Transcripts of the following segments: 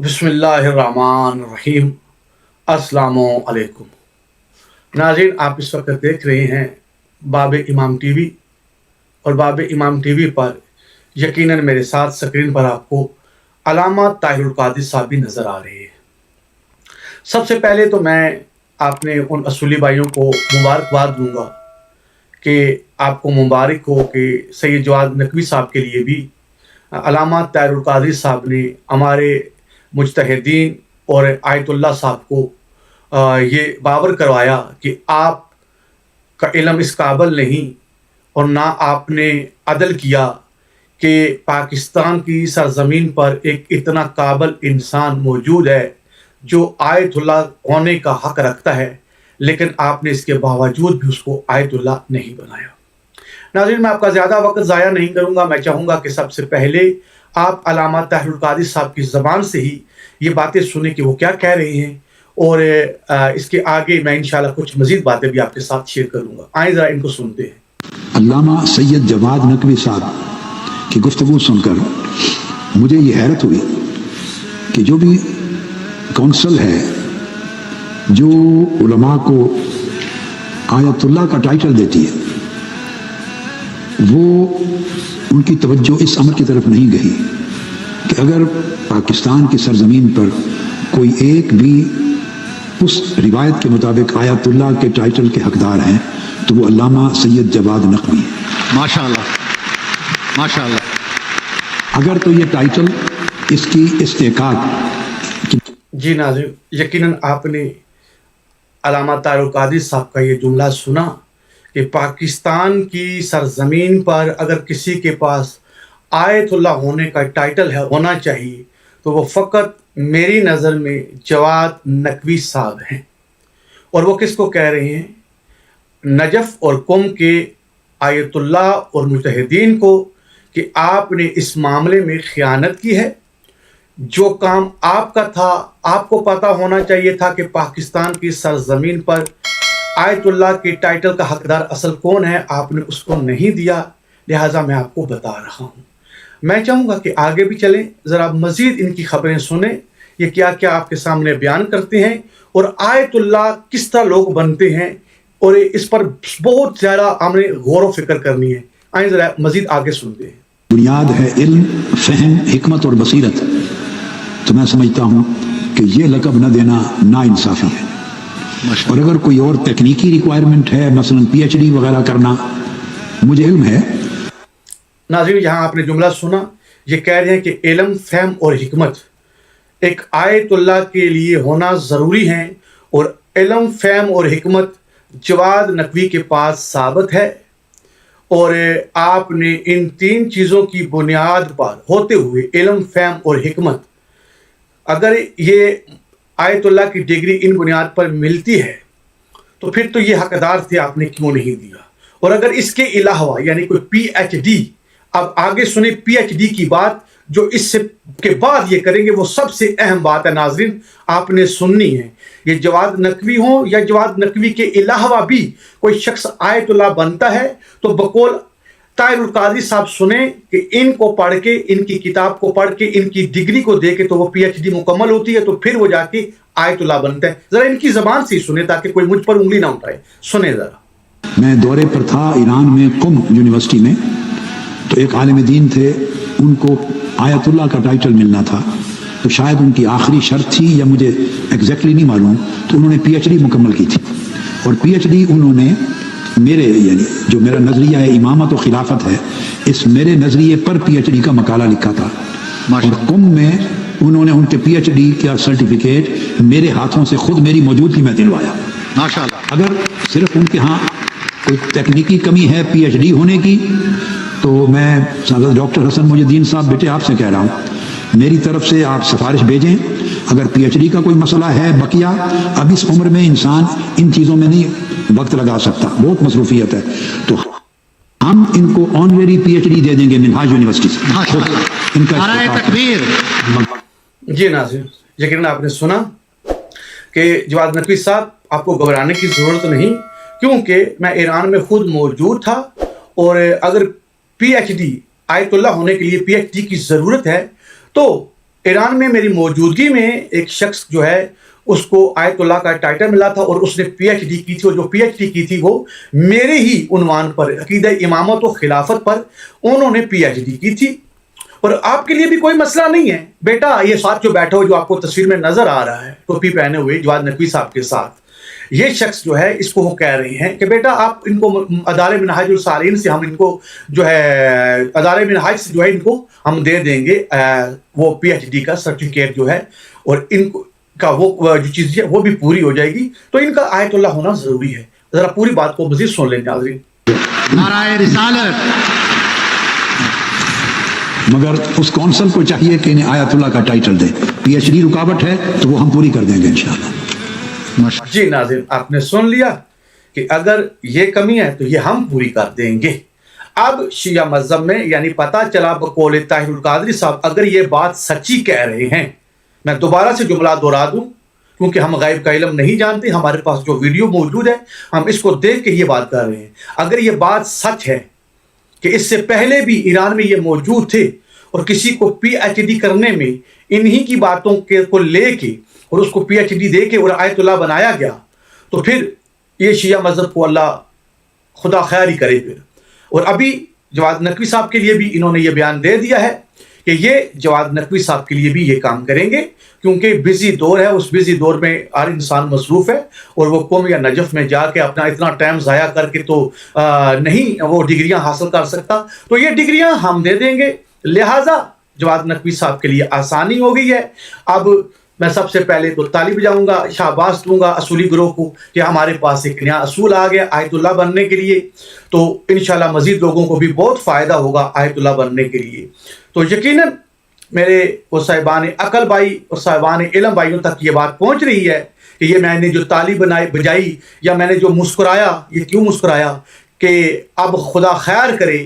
بسم اللہ الرحمن الرحیم۔ السلام علیکم ناظرین، آپ اس وقت دیکھ رہے ہیں باب امام ٹی وی، اور باب امام ٹی وی پر یقیناً میرے ساتھ سکرین پر آپ کو علامہ طاہر القادری صاحب بھی نظر آ رہے ہیں۔ سب سے پہلے تو میں اپنے ان اصولی بھائیوں کو مبارکباد دوں گا کہ آپ کو مبارک ہو کہ سید جواد نقوی صاحب کے لیے بھی علامہ طاہر القادری صاحب نے ہمارے مجتہدین اور آیت اللہ صاحب کو یہ باور کروایا کہ آپ کا علم اس قابل نہیں، اور نہ آپ نے عدل کیا کہ پاکستان کی سرزمین پر ایک اتنا قابل انسان موجود ہے جو آیت اللہ ہونے کا حق رکھتا ہے، لیکن آپ نے اس کے باوجود بھی اس کو آیت اللہ نہیں بنایا۔ ناظرین، میں آپ کا زیادہ وقت ضائع نہیں کروں گا۔ میں چاہوں گا کہ سب سے پہلے آپ علامہ طاہر القادری صاحب کی زبان سے ہی یہ باتیں سنیں کہ وہ کیا کہہ رہے ہیں، اور اس کے آگے میں انشاءاللہ کچھ مزید باتیں بھی آپ کے ساتھ شیئر کروں گا۔ آئیں ذرا ان کو سنتے ہیں۔ علامہ سید جواد نقوی صاحب کی گفتگو سن کر مجھے یہ حیرت ہوئی کہ جو بھی کونسل ہے جو علماء کو آیت اللہ کا ٹائٹل دیتی ہے، وہ ان کی توجہ اس امر کی طرف نہیں گئی کہ اگر پاکستان کی سرزمین پر کوئی ایک بھی اس روایت کے مطابق آیت اللہ کے ٹائٹل کے حقدار ہیں تو وہ علامہ سید جواد نقوی ہے۔ ماشاءاللہ ماشاءاللہ۔ اگر تو یہ ٹائٹل اس کی استحقاق جی ناظرین، یقیناً آپ نے علامہ طاہر القادری صاحب کا یہ جملہ سنا کہ پاکستان کی سرزمین پر اگر کسی کے پاس آیت اللہ ہونے کا ٹائٹل ہونا چاہیے تو وہ فقط میری نظر میں جواد نقوی صاحب ہیں۔ اور وہ کس کو کہہ رہے ہیں؟ نجف اور قم کے آیت اللہ اور مجتہدین کو، کہ آپ نے اس معاملے میں خیانت کی ہے۔ جو کام آپ کا تھا، آپ کو پتہ ہونا چاہیے تھا کہ پاکستان کی سرزمین پر آیت اللہ کے ٹائٹل کا حقدار اصل کون ہے، آپ نے اس کو نہیں دیا، لہٰذا میں آپ کو بتا رہا ہوں۔ میں چاہوں گا کہ آگے بھی چلیں، ذرا مزید ان کی خبریں سنیں، یہ کیا کیا آپ کے سامنے بیان کرتے ہیں، اور آیت اللہ کس طرح لوگ بنتے ہیں، اور اس پر بہت زیادہ ہم نے غور و فکر کرنی ہے۔ آئیں ذرا مزید آگے سنتے ہیں۔ بنیاد ہے علم، فہم، حکمت اور بصیرت، تو میں سمجھتا ہوں کہ یہ لقب نہ دینا ناانصافی ہے۔ اور اگر کوئی اور تکنیکی ریکوائرمنٹ ہے، مثلا پی ایچ ڈی وغیرہ کرنا، مجھے علم ہے۔ ناظرین، یہاں آپ نے جملہ سنا، یہ کہہ رہے ہیں کہ علم، فہم اور حکمت ایک آیت اللہ کے لیے ہونا ضروری ہے، اور علم، فہم اور حکمت جواد نقوی کے پاس ثابت ہے، اور آپ نے ان تین چیزوں کی بنیاد پر ہوتے ہوئے علم، فہم اور حکمت، اگر یہ آیت اللہ کی ڈگری ان بنیاد پر ملتی ہے تو پھر تو یہ حقدار تھے، آپ نے کیوں نہیں دیا؟ اور اگر اس کے علاوہ یعنی کوئی پی ایچ ڈی، اب آگے سنیں پی ایچ ڈی کی بات، جو اس سے کے بعد یہ کریں گے وہ سب سے اہم بات ہے ناظرین، آپ نے سننی ہے۔ یہ جواد نقوی ہوں یا جواد نقوی کے علاوہ بھی کوئی شخص آیت اللہ بنتا ہے تو بقول طاہر القادری صاحب سنیں کہ ان کو پڑھ کے، ان کی کتاب کو پڑھ کے، ان کی ڈگری کو دے کے تو وہ پی ایچ ڈی مکمل ہوتی ہے، تو پھر وہ جا کے آیت اللہ بنتا ہے۔ ذرا ان کی زبان سے ہی سنیں تاکہ کوئی مجھ پر انگلی نہ اٹھائے، سنیں ذرا۔ میں دورے پر تھا ایران میں، قم یونیورسٹی میں، تو ایک عالم دین تھے، ان کو آیت اللہ کا ٹائٹل ملنا تھا، تو شاید ان کی آخری شرط تھی یا مجھے ایگزیکٹلی نہیں معلوم، تو انہوں نے پی ایچ ڈی مکمل کی تھی، اور پی ایچ ڈی انہوں نے میرے یعنی جو میرا نظریہ ہے امامت و خلافت ہے، اس میرے نظریے پر پی ایچ ڈی کا مقالہ لکھا تھا، اور قم میں انہوں نے ان کے پی ایچ ڈی کا سرٹیفکیٹ میرے ہاتھوں سے خود میری موجودگی میں دلوایا۔ ماشاءاللہ۔ اگر صرف ان کے ہاں کوئی تکنیکی کمی ہے پی ایچ ڈی ہونے کی، تو میں ڈاکٹر حسن محی الدین صاحب بیٹے آپ سے کہہ رہا ہوں، میری طرف سے آپ سفارش بھیجیں۔ اگر پی ایچ ڈی کا کوئی مسئلہ ہے بقیہ، اب اس عمر میں انسان ان چیزوں میں نہیں وقت لگا سکتا، بہت مصروفیت ہے، تو ہم ان کو آنریری پی ایچ ڈی دے دیں گے منہاج یونیورسٹی سے۔ ان کا نعرہ تکبیر۔ جی ناظرین، یقیناً آپ نے سنا کہ جواد نقوی صاحب، آپ کو گھبرانے کی ضرورت نہیں، کیونکہ میں ایران میں خود موجود تھا، اور اگر پی ایچ ڈی آیت اللہ ہونے کے لیے پی ایچ ڈی کی ضرورت ہے تو ایران میں میری موجودگی میں ایک شخص جو ہے اس کو آیت اللہ کا ٹائٹل ملا تھا اور اس نے پی ایچ ڈی کی تھی، اور جو پی ایچ ڈی کی تھی وہ میرے ہی عنوان پر، عقیدہ امامت و خلافت پر انہوں نے پی ایچ ڈی کی تھی۔ اور آپ کے لیے بھی کوئی مسئلہ نہیں ہے بیٹا، یہ ساتھ جو بیٹھا ہو جو آپ کو تصویر میں نظر آ رہا ہے ٹوپی پہنے ہوئے جواد نقوی صاحب کے ساتھ، یہ شخص جو ہے اس کو وہ کہہ رہے ہیں کہ بیٹا آپ ان کو ادارے منہاج الصالحین سے ہم ان کو جو ہے ادارے منہاج سے جو ہے ان کو ہم دے دیں گے وہ پی ایچ ڈی کا سرٹیفکیٹ جو ہے، اور ان کو کا وہ جو چیز ہے وہ بھی پوری ہو جائے گی، تو ان کا آیت اللہ ہونا ضروری ہے۔ ذرا پوری بات کو مزید سن لیں ناظرین۔ نعرہ رسالت۔ مگر اس کونسل کو چاہیے کہ انہیں آیت اللہ کا ٹائٹل دے۔ پی ایچ ڈی رکاوٹ ہے تو وہ ہم پوری کر دیں گے انشاءاللہ۔ جی ناظرین، آپ نے سن لیا کہ اگر یہ کمی ہے تو یہ ہم پوری کر دیں گے۔ اب شیعہ مذہب میں یعنی پتہ چلا بقول طاہر القادری صاحب اگر یہ بات سچی کہہ رہے ہیں، میں دوبارہ سے جملہ دہرا دوں کیونکہ ہم غیب کا علم نہیں جانتے، ہمارے پاس جو ویڈیو موجود ہے ہم اس کو دیکھ کے یہ بات کر رہے ہیں۔ اگر یہ بات سچ ہے کہ اس سے پہلے بھی ایران میں یہ موجود تھے اور کسی کو پی ایچ ڈی کرنے میں انہی کی باتوں کو لے کے اور اس کو پی ایچ ڈی دے کے اور آیت اللہ بنایا گیا، تو پھر یہ شیعہ مذہب کو اللہ خدا خیر ہی کرے پھر۔ اور ابھی جواد نقوی صاحب کے لیے بھی انہوں نے یہ بیان دے دیا ہے کہ یہ جواد نقوی صاحب کے لیے بھی یہ کام کریں گے، کیونکہ بزی دور ہے، اس بزی دور میں ہر انسان مصروف ہے، اور وہ قم یا نجف میں جا کے اپنا اتنا ٹائم ضائع کر کے تو نہیں وہ ڈگریاں حاصل کر سکتا، تو یہ ڈگریاں ہم دے دیں گے، لہٰذا جواد نقوی صاحب کے لیے آسانی ہو گئی ہے۔ اب میں سب سے پہلے تو طالب جاؤں گا، شاباش دوں گا اصولی گروہ کو کہ ہمارے پاس ایک نیا اصول آ گیا آیت اللہ بننے کے لیے، تو انشاءاللہ مزید لوگوں کو بھی بہت فائدہ ہوگا آیت اللہ بننے کے لیے۔ تو یقیناً میرے وہ صاحبان عقل بھائی اور صاحبان علم بھائیوں تک یہ بات پہنچ رہی ہے کہ یہ میں نے جو تالی بجائی یا میں نے جو مسکرایا، یہ کیوں مسکرایا کہ اب خدا خیر کرے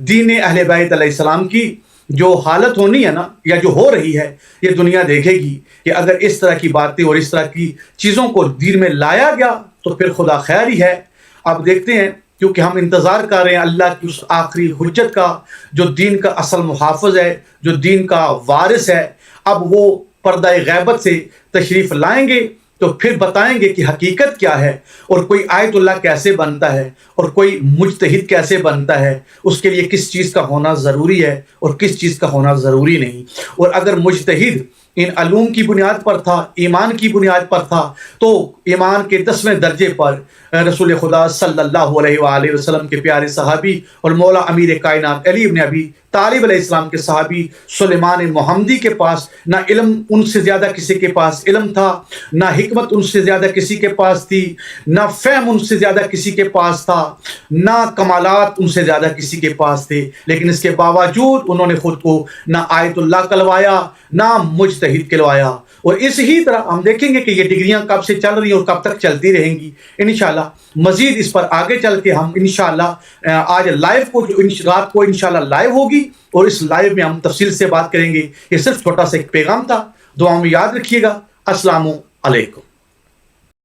دین اہل بیت علیہ السلام کی جو حالت ہونی ہے نا، یا جو ہو رہی ہے، یہ دنیا دیکھے گی کہ اگر اس طرح کی باتیں اور اس طرح کی چیزوں کو دین میں لایا گیا تو پھر خدا خیر ہی ہے۔ اب دیکھتے ہیں، کیونکہ ہم انتظار کر رہے ہیں اللہ کی اس آخری حجت کا جو دین کا اصل محافظ ہے، جو دین کا وارث ہے، اب وہ پردہ غیبت سے تشریف لائیں گے تو پھر بتائیں گے کہ حقیقت کیا ہے، اور کوئی آیت اللہ کیسے بنتا ہے، اور کوئی مجتہد کیسے بنتا ہے، اس کے لیے کس چیز کا ہونا ضروری ہے اور کس چیز کا ہونا ضروری نہیں۔ اور اگر مجتہد ان علوم کی بنیاد پر تھا، ایمان کی بنیاد پر تھا، تو ایمان کے 10ویں درجے پر رسول خدا صلی اللہ علیہ وآلہ وسلم کے پیارے صحابی اور مولا امیر کائنات علی ابن ابی طالب علیہ السلام کے صحابی سلیمان محمدی کے پاس نہ علم ان سے زیادہ کسی کے پاس علم تھا، نہ حکمت ان سے زیادہ کسی کے پاس تھی، نہ فہم ان سے زیادہ کسی کے پاس تھا، نہ کمالات ان سے زیادہ کسی کے پاس تھے، لیکن اس کے باوجود انہوں نے خود کو نہ آیت اللہ کلوایا نہ مجتہد کلوایا۔ اور اسی طرح ہم دیکھیں گے کہ یہ ڈگریاں کب سے چل رہی ہیں اور کب تک چلتی رہیں گی انشاءاللہ۔ مزید اس پر آگے چل کے ہم انشاءاللہ آج لائیو کو جو رات کو انشاءاللہ لائیو ہوگی، اور اس لائیو میں ہم تفصیل سے بات کریں گے۔ یہ صرف چھوٹا سا ایک پیغام تھا، دعاؤں میں یاد رکھیے گا۔ السلام علیکم۔